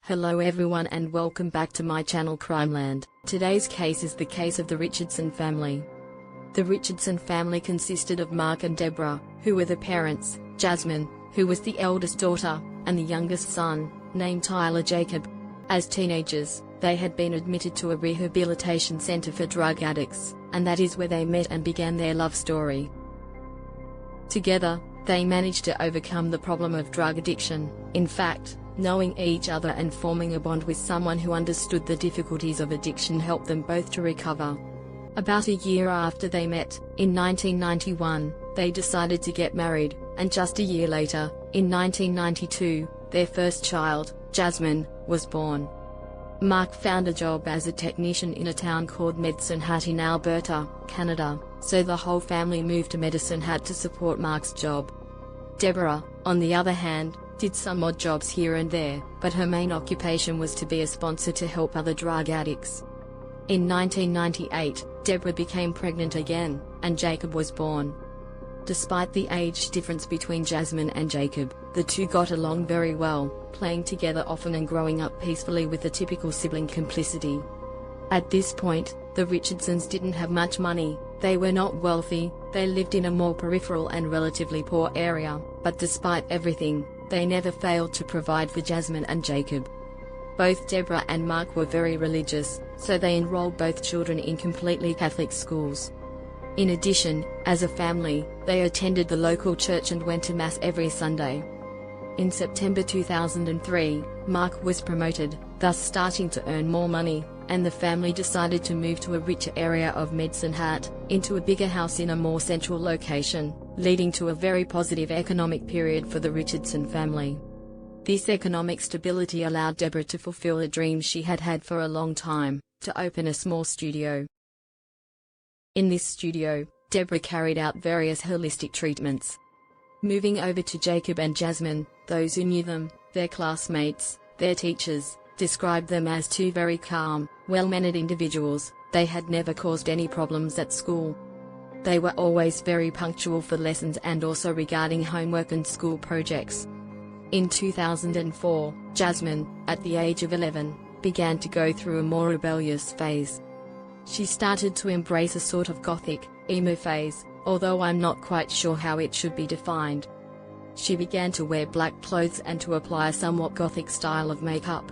Hello everyone and welcome back to my channel Crimeland. Today's case is the case of the Richardson family. The Richardson family consisted of Mark and Deborah, who were the parents, Jasmine, who was the eldest daughter, and the youngest son, named Tyler Jacob. As teenagers, they had been admitted to a rehabilitation center for drug addicts, and that is where they met and began their love story. Together, they managed to overcome the problem of drug addiction. In fact, knowing each other and forming a bond with someone who understood the difficulties of addiction helped them both to recover. About a year after they met, in 1991, they decided to get married, and just a year later, in 1992, their first child, Jasmine, was born. Mark found a job as a technician in a town called Medicine Hat in Alberta, Canada, so the whole family moved to Medicine Hat to support Mark's job. Deborah, on the other hand, did some odd jobs here and there, but her main occupation was to be a sponsor to help other drug addicts. In 1998, Deborah became pregnant again, and Jacob was born. Despite the age difference between Jasmine and Jacob, the two got along very well, playing together often and growing up peacefully with the typical sibling complicity. At this point, the Richardsons didn't have much money, they were not wealthy, they lived in a more peripheral and relatively poor area, but despite everything, they never failed to provide for Jasmine and Jacob. Both Deborah and Mark were very religious, so they enrolled both children in completely Catholic schools. In addition, as a family, they attended the local church and went to Mass every Sunday. In September 2003, Mark was promoted, thus starting to earn more money, and the family decided to move to a richer area of Medicine Hat, into a bigger house in a more central location, leading to a very positive economic period for the Richardson family. This economic stability allowed Deborah to fulfill a dream she had had for a long time, to open a small studio. In this studio, Deborah carried out various holistic treatments. Moving over to Jacob and Jasmine, those who knew them, their classmates, their teachers, described them as two very calm, well-mannered individuals. They had never caused any problems at school. They were always very punctual for lessons and also regarding homework and school projects. In 2004, Jasmine, at the age of 11, began to go through a more rebellious phase. She started to embrace a sort of gothic, emo phase, although I'm not quite sure how it should be defined. She began to wear black clothes and to apply a somewhat gothic style of makeup.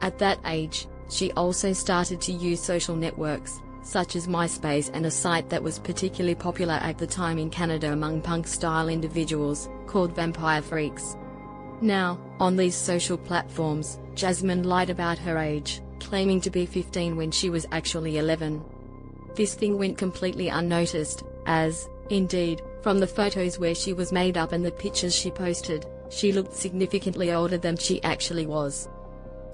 At that age, she also started to use social networks, such as MySpace and a site that was particularly popular at the time in Canada among punk-style individuals, called Vampire Freaks. Now, on these social platforms, Jasmine lied about her age, claiming to be 15 when she was actually 11. This thing went completely unnoticed, as, indeed, from the photos where she was made up and the pictures she posted, she looked significantly older than she actually was.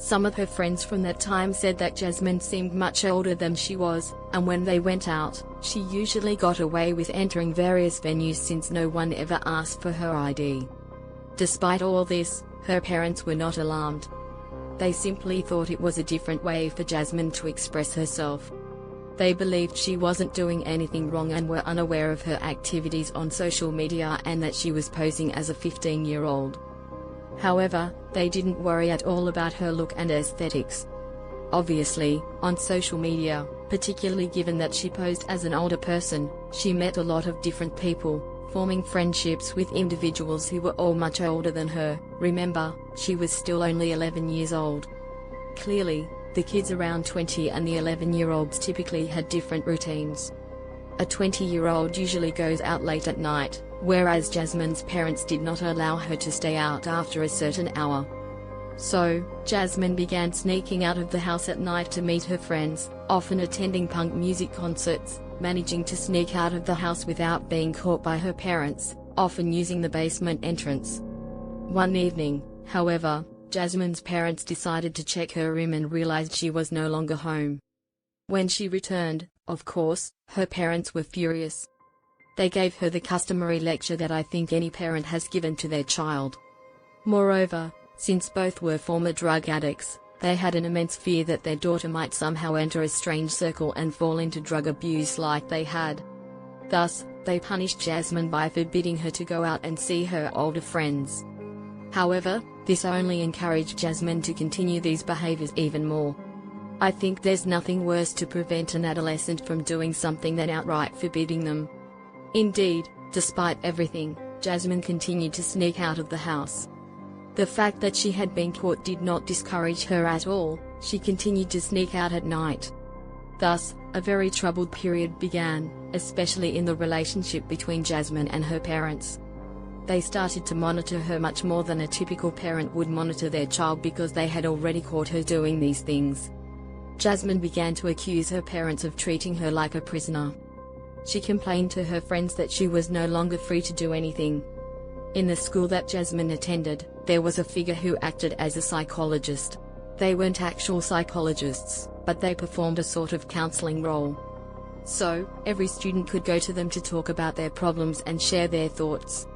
Some of her friends from that time said that Jasmine seemed much older than she was, and when they went out, she usually got away with entering various venues since no one ever asked for her ID. Despite all this, her parents were not alarmed. They simply thought it was a different way for Jasmine to express herself. They believed she wasn't doing anything wrong and were unaware of her activities on social media and that she was posing as a 15-year-old. However, they didn't worry at all about her look and aesthetics. Obviously, on social media, particularly given that she posed as an older person, she met a lot of different people, forming friendships with individuals who were all much older than her. Remember, she was still only 11 years old. Clearly, the kids around 20 and the 11-year-olds typically had different routines. A 20-year-old usually goes out late at night, whereas Jasmine's parents did not allow her to stay out after a certain hour. So, Jasmine began sneaking out of the house at night to meet her friends, often attending punk music concerts, managing to sneak out of the house without being caught by her parents, often using the basement entrance. One evening, however, Jasmine's parents decided to check her room and realized she was no longer home. When she returned, of course, her parents were furious. They gave her the customary lecture that I think any parent has given to their child. Moreover, since both were former drug addicts, they had an immense fear that their daughter might somehow enter a strange circle and fall into drug abuse like they had. Thus, they punished Jasmine by forbidding her to go out and see her older friends. However, this only encouraged Jasmine to continue these behaviors even more. I think there's nothing worse to prevent an adolescent from doing something than outright forbidding them. Indeed, despite everything, Jasmine continued to sneak out of the house. The fact that she had been caught did not discourage her at all. She continued to sneak out at night. Thus, a very troubled period began, especially in the relationship between Jasmine and her parents. They started to monitor her much more than a typical parent would monitor their child because they had already caught her doing these things. Jasmine began to accuse her parents of treating her like a prisoner. She complained to her friends that she was no longer free to do anything. In the school that Jasmine attended, there was a figure who acted as a psychologist. They weren't actual psychologists, but they performed a sort of counseling role. So, every student could go to them to talk about their problems and share their thoughts.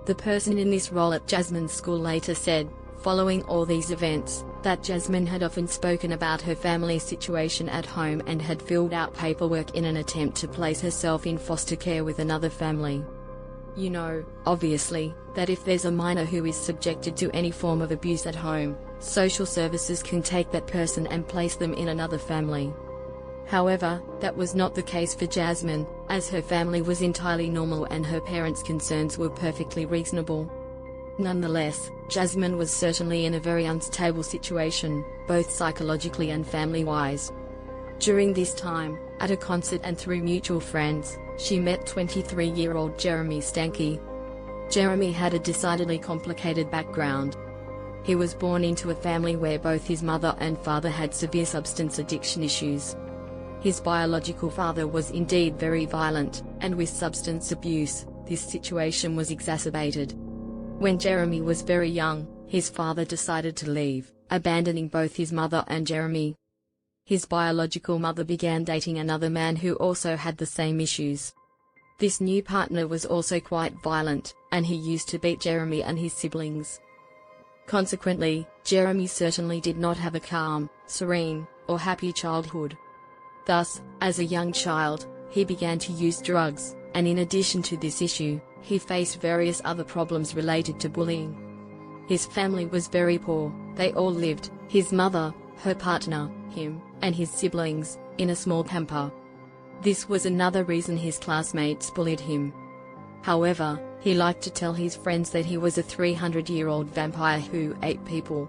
The person in this role at Jasmine's school later said, following all these events, that Jasmine had often spoken about her family situation at home and had filled out paperwork in an attempt to place herself in foster care with another family. You know, obviously, that if there's a minor who is subjected to any form of abuse at home, social services can take that person and place them in another family. However, that was not the case for Jasmine, as her family was entirely normal and her parents' concerns were perfectly reasonable. Nonetheless, Jasmine was certainly in a very unstable situation, both psychologically and family-wise. During this time, at a concert and through mutual friends, she met 23-year-old Jeremy Stanky. Jeremy had a decidedly complicated background. He was born into a family where both his mother and father had severe substance addiction issues. His biological father was indeed very violent, and with substance abuse, this situation was exacerbated. When Jeremy was very young, his father decided to leave, abandoning both his mother and Jeremy. His biological mother began dating another man who also had the same issues. This new partner was also quite violent, and he used to beat Jeremy and his siblings. Consequently, Jeremy certainly did not have a calm, serene, or happy childhood. Thus, as a young child, he began to use drugs, and in addition to this issue, he faced various other problems related to bullying. His family was very poor. They all lived, his mother, her partner, him, and his siblings, in a small camper. This was another reason his classmates bullied him. However, he liked to tell his friends that he was a 300-year-old vampire who ate people.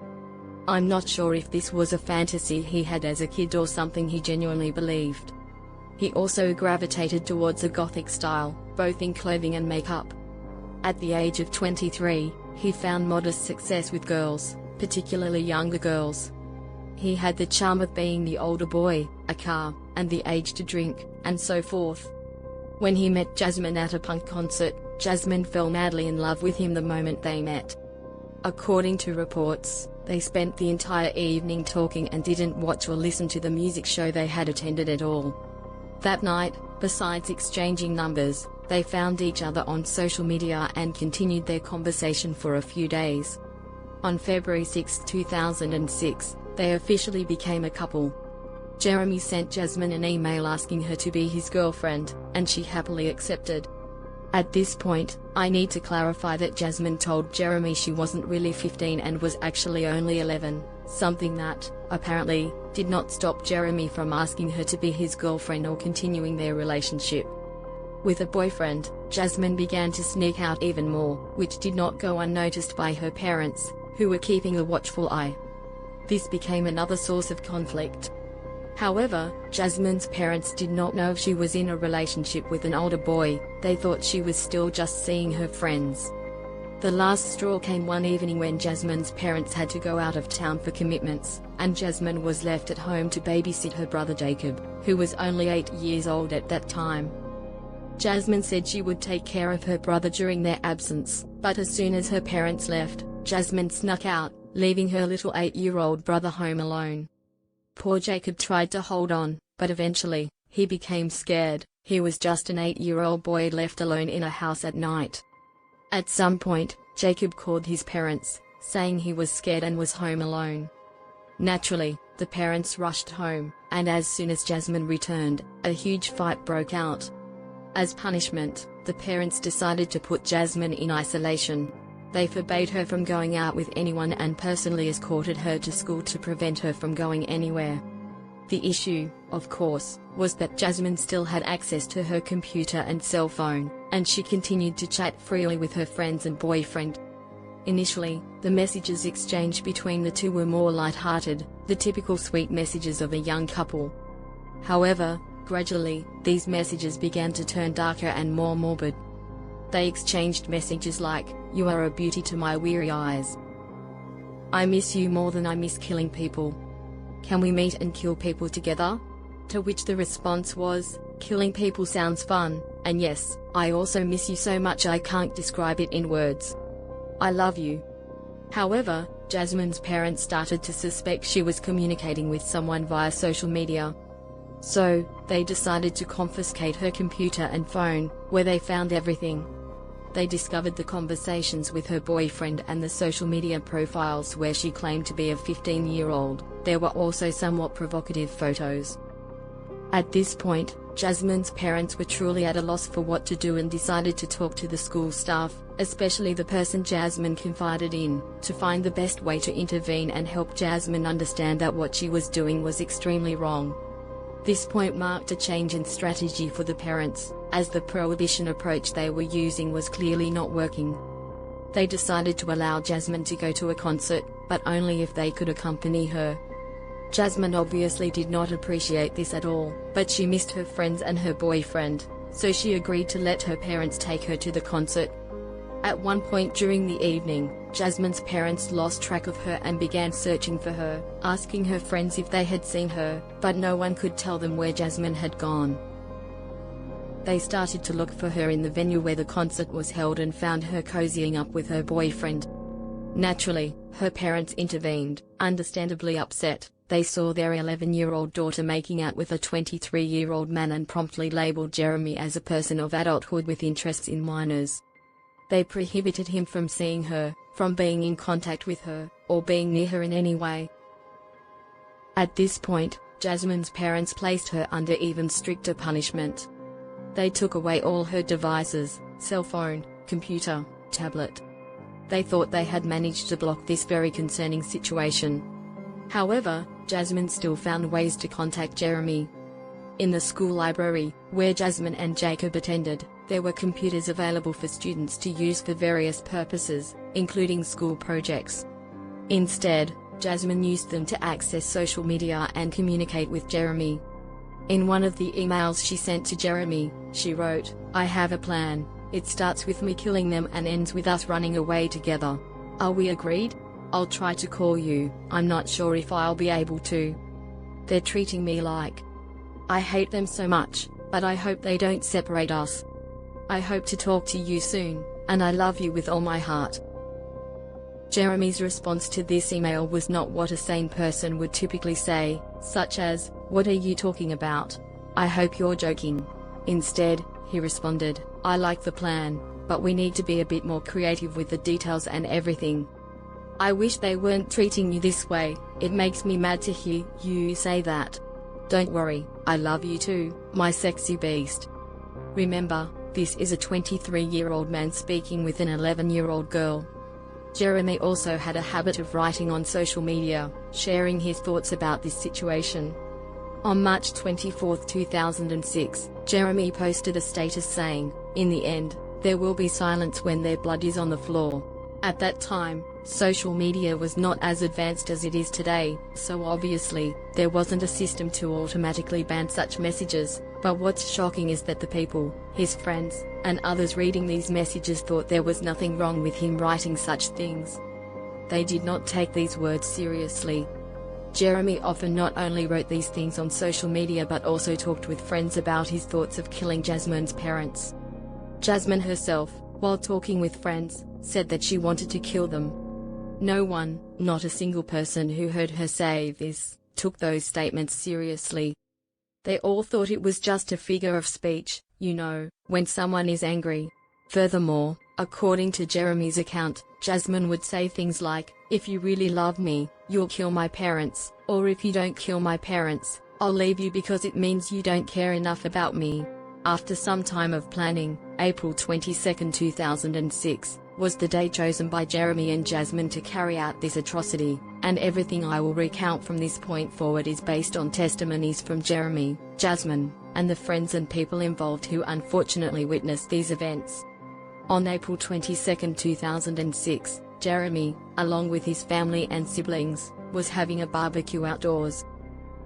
I'm not sure if this was a fantasy he had as a kid or something he genuinely believed. He also gravitated towards a gothic style, both in clothing and makeup. At the age of 23, he found modest success with girls, particularly younger girls. He had the charm of being the older boy, a car, and the age to drink, and so forth. When he met Jasmine at a punk concert, Jasmine fell madly in love with him the moment they met. According to reports, they spent the entire evening talking and didn't watch or listen to the music show they had attended at all. That night, besides exchanging numbers, they found each other on social media and continued their conversation for a few days. On February 6, 2006, they officially became a couple. Jeremy sent Jasmine an email asking her to be his girlfriend, and she happily accepted. At this point, I need to clarify that Jasmine told Jeremy she wasn't really 15 and was actually only 11, something that, apparently, did not stop Jeremy from asking her to be his girlfriend or continuing their relationship. With a boyfriend, Jasmine began to sneak out even more, which did not go unnoticed by her parents, who were keeping a watchful eye. This became another source of conflict. However, Jasmine's parents did not know she was in a relationship with an older boy. They thought she was still just seeing her friends. The last straw came one evening when Jasmine's parents had to go out of town for commitments, and Jasmine was left at home to babysit her brother Jacob, who was only 8 years old at that time. Jasmine said she would take care of her brother during their absence, but as soon as her parents left, Jasmine snuck out, leaving her little 8-year-old brother home alone. Poor Jacob tried to hold on, but eventually, he became scared. He was just an 8-year-old boy left alone in a house at night. At some point, Jacob called his parents, saying he was scared and was home alone. Naturally, the parents rushed home, and as soon as Jasmine returned, a huge fight broke out. As punishment, the parents decided to put Jasmine in isolation. They forbade her from going out with anyone and personally escorted her to school to prevent her from going anywhere. The issue, of course, was that Jasmine still had access to her computer and cell phone, and she continued to chat freely with her friends and boyfriend. Initially, the messages exchanged between the two were more light-hearted, the typical sweet messages of a young couple. However, gradually, these messages began to turn darker and more morbid. They exchanged messages like, "You are a beauty to my weary eyes. I miss you more than I miss killing people. Can we meet and kill people together?" To which the response was, "Killing people sounds fun, and yes, I also miss you so much I can't describe it in words. I love you." However, Jasmine's parents started to suspect she was communicating with someone via social media. So, they decided to confiscate her computer and phone, where they found everything. They discovered the conversations with her boyfriend and the social media profiles where she claimed to be a 15-year-old. There were also somewhat provocative photos. At this point, Jasmine's parents were truly at a loss for what to do and decided to talk to the school staff, especially the person Jasmine confided in, to find the best way to intervene and help Jasmine understand that what she was doing was extremely wrong. This point marked a change in strategy for the parents, as the prohibition approach they were using was clearly not working. They decided to allow Jasmine to go to a concert, but only if they could accompany her. Jasmine obviously did not appreciate this at all, but she missed her friends and her boyfriend, so she agreed to let her parents take her to the concert. At one point during the evening, Jasmine's parents lost track of her and began searching for her, asking her friends if they had seen her, but no one could tell them where Jasmine had gone. They started to look for her in the venue where the concert was held and found her cozying up with her boyfriend. Naturally, her parents intervened, understandably upset. They saw their 11-year-old daughter making out with a 23-year-old man and promptly labeled Jeremy as a person of adulthood with interests in minors. They prohibited him from seeing her, from being in contact with her, or being near her in any way. At this point, Jasmine's parents placed her under even stricter punishment. They took away all her devices, cell phone, computer, tablet. They thought they had managed to block this very concerning situation. However, Jasmine still found ways to contact Jeremy. In the school library, where Jasmine and Jacob attended, there were computers available for students to use for various purposes, including school projects. Instead, Jasmine used them to access social media and communicate with Jeremy. In one of the emails she sent to Jeremy, she wrote, "I have a plan. It starts with me killing them and ends with us running away together. Are we agreed? I'll try to call you. I'm not sure if I'll be able to. They're treating me like. I hate them so much, but I hope they don't separate us. I hope to talk to you soon, and I love you with all my heart." Jeremy's response to this email was not what a sane person would typically say, such as, "What are you talking about? I hope you're joking." Instead, he responded, "I like the plan, but we need to be a bit more creative with the details and everything. I wish they weren't treating you this way. It makes me mad to hear you say that. Don't worry, I love you too, my sexy beast." Remember, this is a 23-year-old man speaking with an 11-year-old girl. Jeremy also had a habit of writing on social media, sharing his thoughts about this situation. On March 24, 2006, Jeremy posted a status saying, "In the end, there will be silence when their blood is on the floor." At that time, social media was not as advanced as it is today, so obviously, there wasn't a system to automatically ban such messages, but what's shocking is that the people, his friends, and others reading these messages thought there was nothing wrong with him writing such things. They did not take these words seriously. Jeremy often not only wrote these things on social media but also talked with friends about his thoughts of killing Jasmine's parents. Jasmine herself, while talking with friends, said that she wanted to kill them. No one, not a single person who heard her say this, took those statements seriously. They all thought it was just a figure of speech, you know, when someone is angry. Furthermore, according to Jeremy's account, Jasmine would say things like, "If you really love me, you'll kill my parents, or if you don't kill my parents, I'll leave you because it means you don't care enough about me." After some time of planning, April 22, 2006, was the day chosen by Jeremy and Jasmine to carry out this atrocity, and everything I will recount from this point forward is based on testimonies from Jeremy, Jasmine, and the friends and people involved who unfortunately witnessed these events. On April 22, 2006, Jeremy, along with his family and siblings, was having a barbecue outdoors.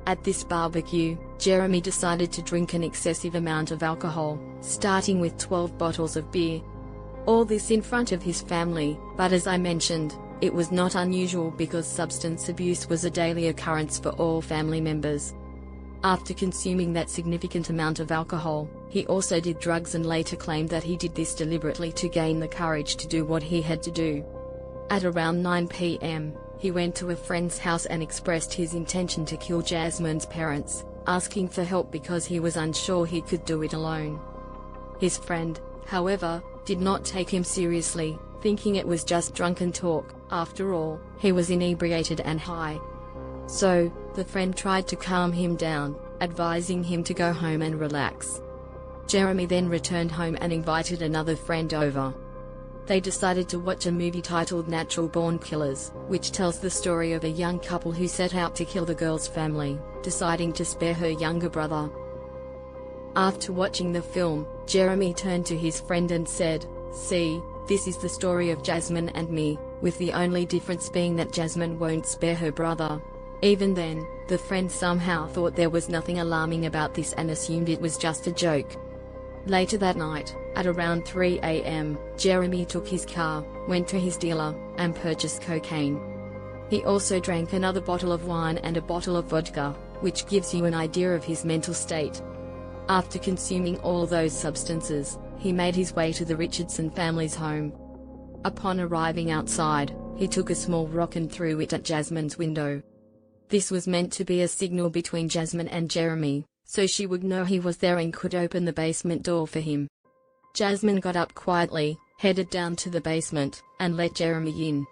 At this barbecue, Jeremy decided to drink an excessive amount of alcohol, starting with 12 bottles of beer. All this in front of his family, but as I mentioned, it was not unusual because substance abuse was a daily occurrence for all family members. After consuming that significant amount of alcohol, he also did drugs and later claimed that he did this deliberately to gain the courage to do what he had to do. At around 9 p.m., he went to a friend's house and expressed his intention to kill Jasmine's parents, asking for help because he was unsure he could do it alone. His friend, however, did not take him seriously, thinking it was just drunken talk. After all, he was inebriated and high. So, the friend tried to calm him down, advising him to go home and relax. Jeremy then returned home and invited another friend over. They decided to watch a movie titled Natural Born Killers, which tells the story of a young couple who set out to kill the girl's family, deciding to spare her younger brother. After watching the film, Jeremy turned to his friend and said, "See, this is the story of Jasmine and me, with the only difference being that Jasmine won't spare her brother." Even then, the friend somehow thought there was nothing alarming about this and assumed it was just a joke. Later that night, at around 3 a.m., Jeremy took his car, went to his dealer, and purchased cocaine. He also drank another bottle of wine and a bottle of vodka, which gives you an idea of his mental state. After consuming all those substances, he made his way to the Richardson family's home. Upon arriving outside, he took a small rock and threw it at Jasmine's window. This was meant to be a signal between Jasmine and Jeremy, so she would know he was there and could open the basement door for him. Jasmine got up quietly, headed down to the basement, and let Jeremy in.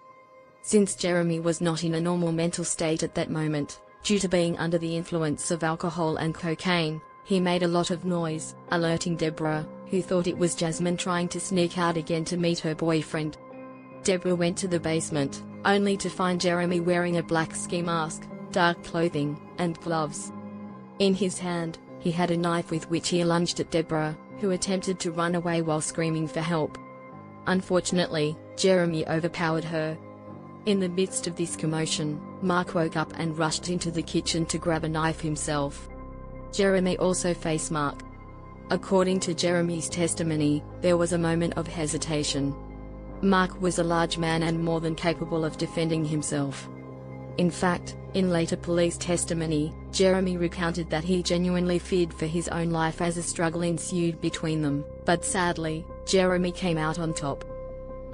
Since Jeremy was not in a normal mental state at that moment, due to being under the influence of alcohol and cocaine, he made a lot of noise, alerting Deborah, who thought it was Jasmine trying to sneak out again to meet her boyfriend. Deborah went to the basement, only to find Jeremy wearing a black ski mask, dark clothing, and gloves. In his hand, he had a knife with which he lunged at Deborah, who attempted to run away while screaming for help. Unfortunately, Jeremy overpowered her. In the midst of this commotion, Mark woke up and rushed into the kitchen to grab a knife himself. Jeremy also faced Mark. According to Jeremy's testimony, there was a moment of hesitation. Mark was a large man and more than capable of defending himself. In fact, in later police testimony, Jeremy recounted that he genuinely feared for his own life as a struggle ensued between them, but sadly, Jeremy came out on top.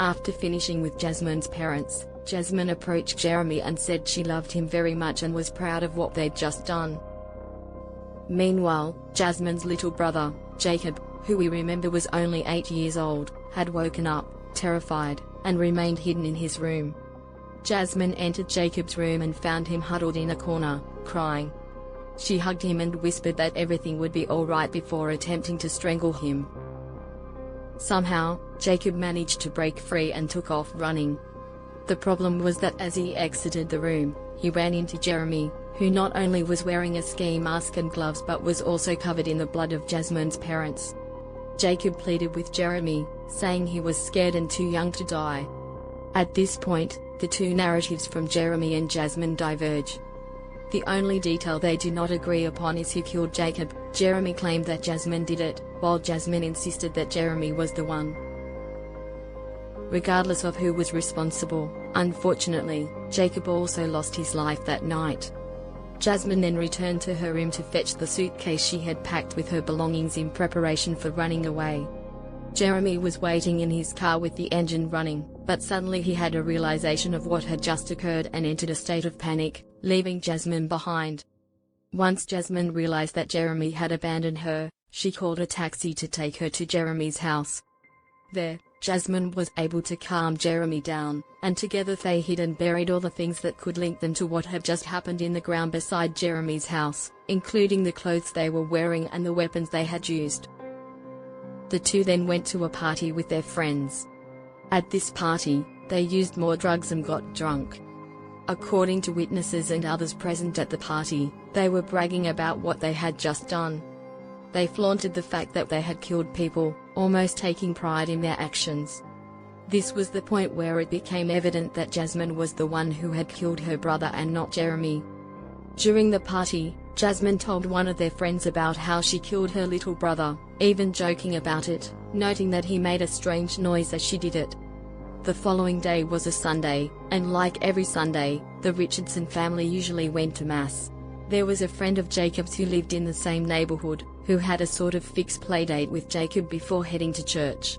After finishing with Jasmine's parents, Jasmine approached Jeremy and said she loved him very much and was proud of what they'd just done. Meanwhile, Jasmine's little brother, Jacob, who we remember was only 8 years old, had woken up, terrified, and remained hidden in his room. Jasmine entered Jacob's room and found him huddled in a corner, crying. She hugged him and whispered that everything would be all right before attempting to strangle him. Somehow, Jacob managed to break free and took off running. The problem was that as he exited the room, he ran into Jeremy, who not only was wearing a ski mask and gloves but was also covered in the blood of Jasmine's parents. Jacob pleaded with Jeremy, saying he was scared and too young to die. At this point, the two narratives from Jeremy and Jasmine diverge. The only detail they do not agree upon is who killed Jacob. Jeremy claimed that Jasmine did it, while Jasmine insisted that Jeremy was the one. Regardless of who was responsible, unfortunately, Jacob also lost his life that night. Jasmine then returned to her room to fetch the suitcase she had packed with her belongings in preparation for running away. Jeremy was waiting in his car with the engine running, but suddenly he had a realization of what had just occurred and entered a state of panic, leaving Jasmine behind. Once Jasmine realized that Jeremy had abandoned her, she called a taxi to take her to Jeremy's house. There, Jasmine was able to calm Jeremy down, and together they hid and buried all the things that could link them to what had just happened in the ground beside Jeremy's house, including the clothes they were wearing and the weapons they had used. The two then went to a party with their friends. At this party, they used more drugs and got drunk. According to witnesses and others present at the party, they were bragging about what they had just done. They flaunted the fact that they had killed people, almost taking pride in their actions. This was the point where it became evident that Jasmine was the one who had killed her brother and not Jeremy. During the party, Jasmine told one of their friends about how she killed her little brother, even joking about it, noting that he made a strange noise as she did it. The following day was a Sunday, and like every Sunday, the Richardson family usually went to Mass. There was a friend of Jacob's who lived in the same neighborhood, who had a sort of fixed playdate with Jacob before heading to church.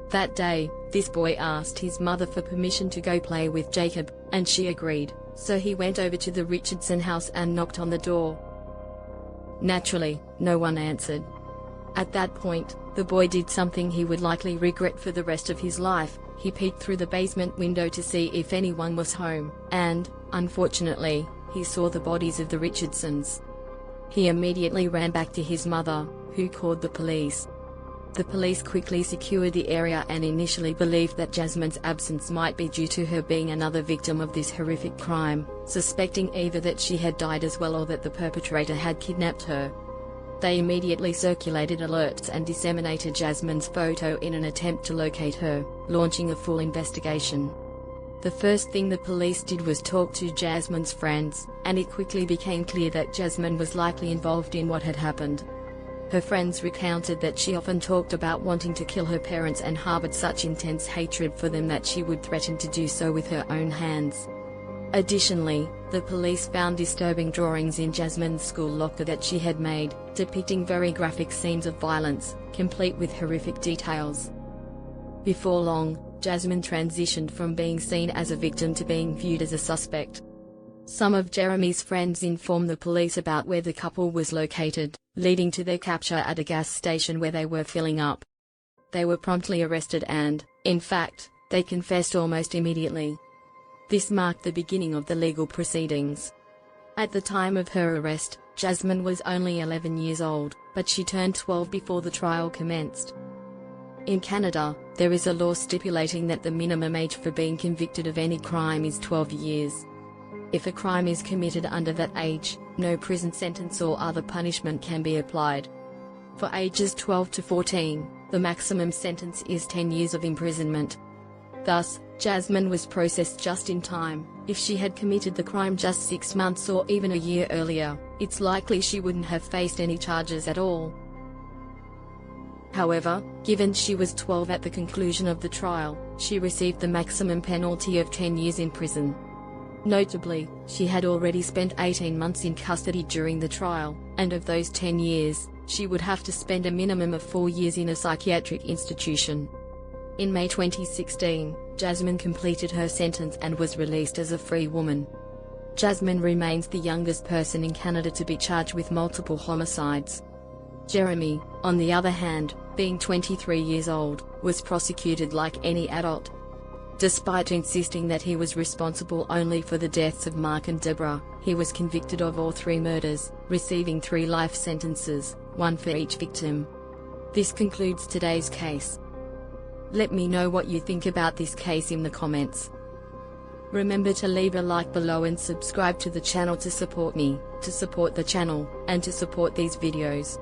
That day, this boy asked his mother for permission to go play with Jacob, and she agreed, so he went over to the Richardson house and knocked on the door. Naturally, no one answered. At that point, the boy did something he would likely regret for the rest of his life. He peeked through the basement window to see if anyone was home, and, unfortunately, he saw the bodies of the Richardsons. He immediately ran back to his mother, who called the police. The police quickly secured the area and initially believed that Jasmine's absence might be due to her being another victim of this horrific crime, suspecting either that she had died as well or that the perpetrator had kidnapped her. They immediately circulated alerts and disseminated Jasmine's photo in an attempt to locate her, launching a full investigation. The first thing the police did was talk to Jasmine's friends, and it quickly became clear that Jasmine was likely involved in what had happened. Her friends recounted that she often talked about wanting to kill her parents and harbored such intense hatred for them that she would threaten to do so with her own hands. Additionally, the police found disturbing drawings in Jasmine's school locker that she had made, depicting very graphic scenes of violence, complete with horrific details. Before long, Jasmine transitioned from being seen as a victim to being viewed as a suspect. Some of Jeremy's friends informed the police about where the couple was located, leading to their capture at a gas station where they were filling up. They were promptly arrested and, in fact, they confessed almost immediately. This marked the beginning of the legal proceedings. At the time of her arrest, Jasmine was only 11 years old, but she turned 12 before the trial commenced. In Canada, there is a law stipulating that the minimum age for being convicted of any crime is 12 years. If a crime is committed under that age, no prison sentence or other punishment can be applied. For ages 12 to 14, the maximum sentence is 10 years of imprisonment. Thus, Jasmine was processed just in time. If she had committed the crime just 6 months or even a year earlier, it's likely she wouldn't have faced any charges at all. However, given she was 12 at the conclusion of the trial, she received the maximum penalty of 10 years in prison. Notably, she had already spent 18 months in custody during the trial, and of those 10 years, she would have to spend a minimum of 4 years in a psychiatric institution. In May 2016, Jasmine completed her sentence and was released as a free woman. Jasmine remains the youngest person in Canada to be charged with multiple homicides. Jeremy, on the other hand, being 23 years old, was prosecuted like any adult. Despite insisting that he was responsible only for the deaths of Mark and Deborah, he was convicted of all 3 murders, receiving 3 life sentences, 1 for each victim. This concludes today's case. Let me know what you think about this case in the comments. Remember to leave a like below and subscribe to the channel to support me, to support the channel, and to support these videos.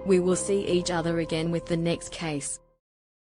We will see each other again with the next case.